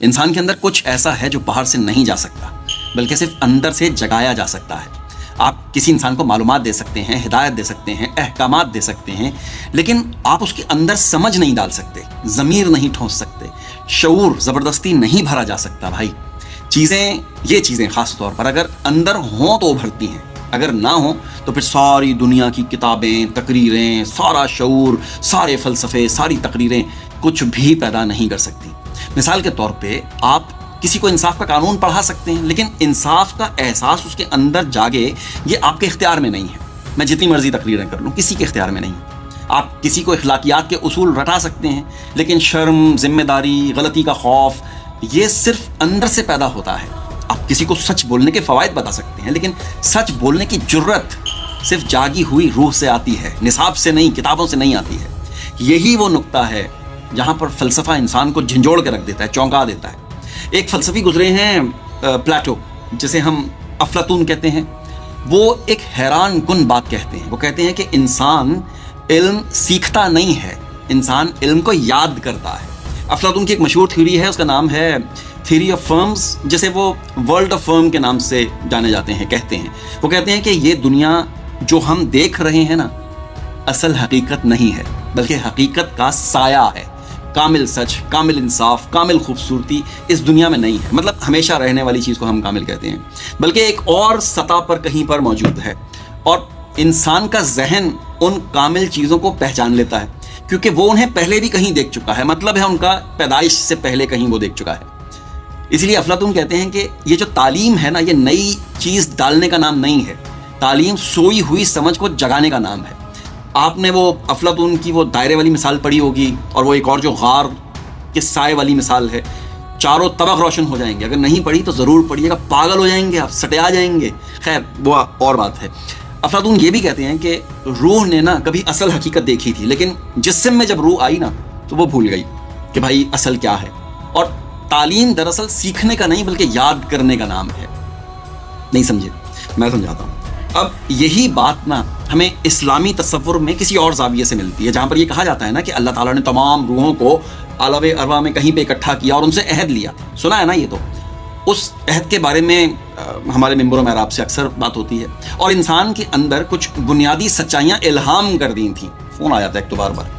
انسان کے اندر کچھ ایسا ہے جو باہر سے نہیں جا سکتا بلکہ صرف اندر سے جگایا جا سکتا ہے۔ آپ کسی انسان کو معلومات دے سکتے ہیں، ہدایت دے سکتے ہیں، احکامات دے سکتے ہیں، لیکن آپ اس کے اندر سمجھ نہیں ڈال سکتے، ضمیر نہیں ٹھونس سکتے، شعور زبردستی نہیں بھرا جا سکتا۔ بھائی یہ چیزیں خاص طور پر اگر اندر ہوں تو ابھرتی ہیں، اگر نہ ہوں تو پھر ساری دنیا کی کتابیں، تقریریں، سارا شعور، سارے فلسفے، ساری تقریریں کچھ بھی پیدا نہیں کر سکتی۔ مثال کے طور پہ آپ کسی کو انصاف کا قانون پڑھا سکتے ہیں، لیکن انصاف کا احساس اس کے اندر جاگے یہ آپ کے اختیار میں نہیں ہے۔ میں جتنی مرضی تقریریں کر لوں، کسی کے اختیار میں نہیں۔ آپ کسی کو اخلاقیات کے اصول رٹا سکتے ہیں، لیکن شرم، ذمہ داری، غلطی کا خوف یہ صرف اندر سے پیدا ہوتا ہے۔ آپ کسی کو سچ بولنے کے فوائد بتا سکتے ہیں، لیکن سچ بولنے کی جرت صرف جاگی ہوئی روح سے آتی ہے، نصاب سے نہیں، کتابوں سے نہیں آتی ہے۔ یہی وہ نقطہ ہے جہاں پر فلسفہ انسان کو جھنجھوڑ کے رکھ دیتا ہے، چونکا دیتا ہے۔ ایک فلسفی گزرے ہیں پلاٹو، جسے ہم افلاطون کہتے ہیں، وہ ایک حیران کن بات کہتے ہیں۔ وہ کہتے ہیں کہ انسان علم سیکھتا نہیں ہے، انسان علم کو یاد کرتا ہے۔ افلاطون کی ایک مشہور تھیوری ہے، اس کا نام ہے تھیوری آف فرمز، جسے وہ ورلڈ آف فرم کے نام سے جانے جاتے ہیں، کہتے ہیں۔ وہ کہتے ہیں کہ یہ دنیا جو ہم دیکھ رہے ہیں نا، اصل حقیقت نہیں ہے بلکہ حقیقت کا سایہ ہے۔ کامل سچ، کامل انصاف، کامل خوبصورتی اس دنیا میں نہیں ہے، مطلب ہمیشہ رہنے والی چیز کو ہم کامل کہتے ہیں، بلکہ ایک اور سطح پر کہیں پر موجود ہے۔ اور انسان کا ذہن ان کامل چیزوں کو پہچان لیتا ہے کیونکہ وہ انہیں پہلے بھی کہیں دیکھ چکا ہے، مطلب ہے ان کا پیدائش سے پہلے کہیں وہ دیکھ چکا ہے۔ اس لیے افلاطون کہتے ہیں کہ یہ جو تعلیم ہے نا، یہ نئی چیز ڈالنے کا نام نہیں ہے، تعلیم سوئی ہوئی سمجھ کو جگانے کا نام ہے۔ آپ نے وہ افلاطون کی وہ دائرے والی مثال پڑھی ہوگی، اور وہ ایک اور جو غار کے سائے والی مثال ہے، چاروں طبق روشن ہو جائیں گے۔ اگر نہیں پڑھی تو ضرور پڑھیے گا، پاگل ہو جائیں گے آپ، سٹیا جائیں گے۔ خیر وہ اور بات ہے۔ افلاطون یہ بھی کہتے ہیں کہ روح نے نا کبھی اصل حقیقت دیکھی تھی، لیکن جسم میں جب روح آئی نا تو وہ بھول گئی کہ بھائی اصل کیا ہے۔ اور تعلیم دراصل سیکھنے کا نہیں بلکہ یاد کرنے کا نام ہے۔ نہیں سمجھے؟ میں سمجھاتا ہوں۔ اب یہی بات نا ہمیں اسلامی تصور میں کسی اور زاویے سے ملتی ہے، جہاں پر یہ کہا جاتا ہے نا کہ اللہ تعالیٰ نے تمام روحوں کو عالم ارواح میں کہیں پہ اکٹھا کیا اور ان سے عہد لیا۔ سنا ہے نا یہ تو؟ اس عہد کے بارے میں ہمارے ممبر و محراب سے اکثر بات ہوتی ہے، اور انسان کے اندر کچھ بنیادی سچائیاں الہام کر دی تھیں۔ فون آ جاتا ہے ایک تو بار بار۔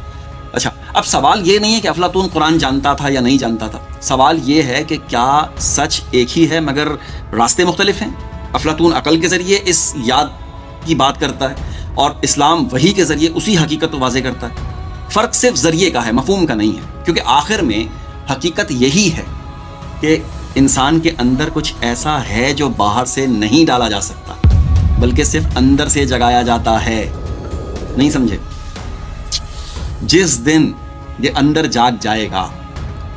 اچھا، اب سوال یہ نہیں ہے کہ افلاطون قرآن جانتا تھا یا نہیں جانتا تھا، سوال یہ ہے کہ کیا سچ ایک ہی ہے مگر راستے مختلف ہیں؟ افلاطون عقل کے ذریعے اس یاد کی بات کرتا ہے اور اسلام وحی کے ذریعے اسی حقیقت کو واضح کرتا ہے۔ فرق صرف ذریعے کا ہے، مفہوم کا نہیں ہے، کیونکہ آخر میں حقیقت یہی ہے کہ انسان کے اندر کچھ ایسا ہے جو باہر سے نہیں ڈالا جا سکتا بلکہ صرف اندر سے جگایا جاتا ہے۔ نہیں سمجھے؟ جس دن یہ اندر جاگ جائے گا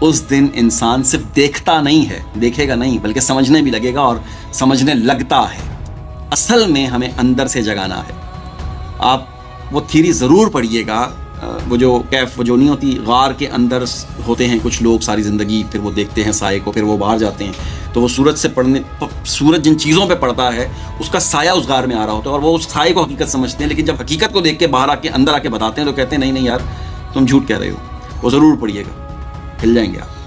اس دن انسان صرف دیکھتا نہیں ہے، دیکھے گا نہیں بلکہ سمجھنے بھی لگے گا، اور سمجھنے لگتا ہے۔ اصل میں ہمیں اندر سے جگانا ہے۔ آپ وہ تھیری ضرور پڑھیے گا، وہ جو کیف وہ جو نہیں ہوتی، غار کے اندر ہوتے ہیں کچھ لوگ ساری زندگی، پھر وہ دیکھتے ہیں سائے کو، پھر وہ باہر جاتے ہیں تو وہ سورج جن چیزوں پہ پڑتا ہے اس کا سایہ اس غار میں آ رہا ہوتا ہے، اور وہ اس سائے کو حقیقت سمجھتے ہیں، لیکن جب حقیقت کو دیکھ کے باہر آ کے اندر آ کے بتاتے ہیں تو کہتے ہیں نہیں نہیں یار تم جھوٹ کہہ رہے ہو۔ وہ ضرور پڑھیے گا، ہل جائیں گے آپ۔